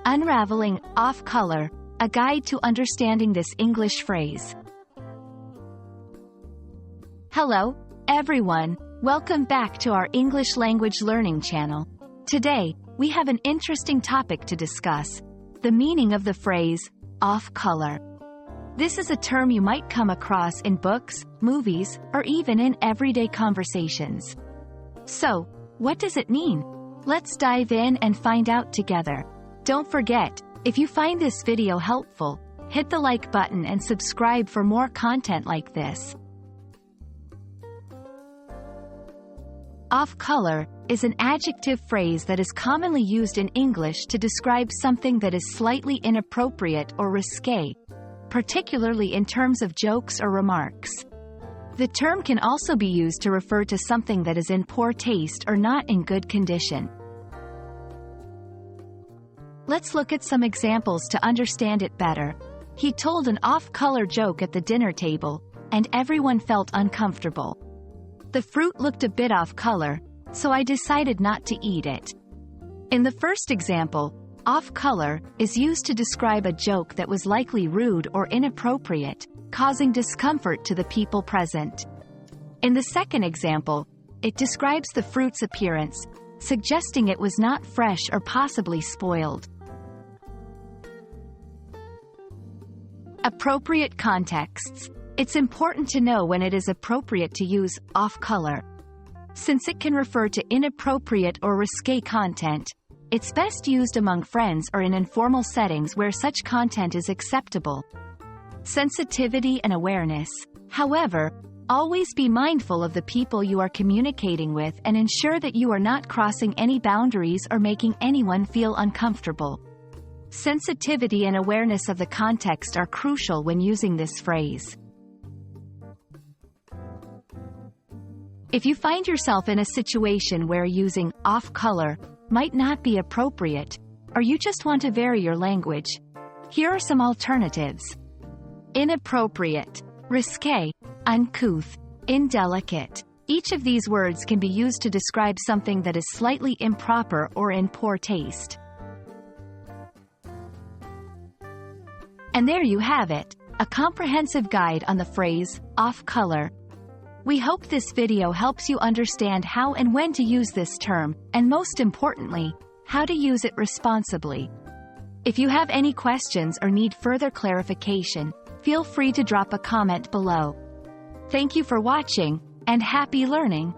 Unraveling Off-Color, a guide to understanding this English phrase. Hello, everyone. Welcome back to our English language learning channel. Today, we have an interesting topic to discuss: the meaning of the phrase, off-color. This is a term you might come across in books, movies, or even in everyday conversations. So, what does it mean? Let's dive in and find out together. Don't forget, if you find this video helpful, hit the like button and subscribe for more content like this. Off-color is an adjective phrase that is commonly used in English to describe something that is slightly inappropriate or risque, particularly in terms of jokes or remarks. The term can also be used to refer to something that is in poor taste or not in good condition. Let's look at some examples to understand it better. He told an off-color joke at the dinner table, and everyone felt uncomfortable. The fruit looked a bit off-color, so I decided not to eat it. In the first example, off-color is used to describe a joke that was likely rude or inappropriate, causing discomfort to the people present. In the second example, it describes the fruit's appearance, suggesting it was not fresh or possibly spoiled. Appropriate contexts. It's important to know when it is appropriate to use off-color. Since it can refer to inappropriate or risque content, it's best used among friends or in informal settings where such content is acceptable. Sensitivity and awareness. However, always be mindful of the people you are communicating with and ensure that you are not crossing any boundaries or making anyone feel uncomfortable. Sensitivity and awareness of the context are crucial when using this phrase. If you find yourself in a situation where using off-color might not be appropriate, or you just want to vary your language, here are some alternatives. Inappropriate, risque, uncouth, indelicate. Each of these words can be used to describe something that is slightly improper or in poor taste. And there you have it, a comprehensive guide on the phrase, off-color. We hope this video helps you understand how and when to use this term, and most importantly, how to use it responsibly. If you have any questions or need further clarification, feel free to drop a comment below. Thank you for watching, and happy learning!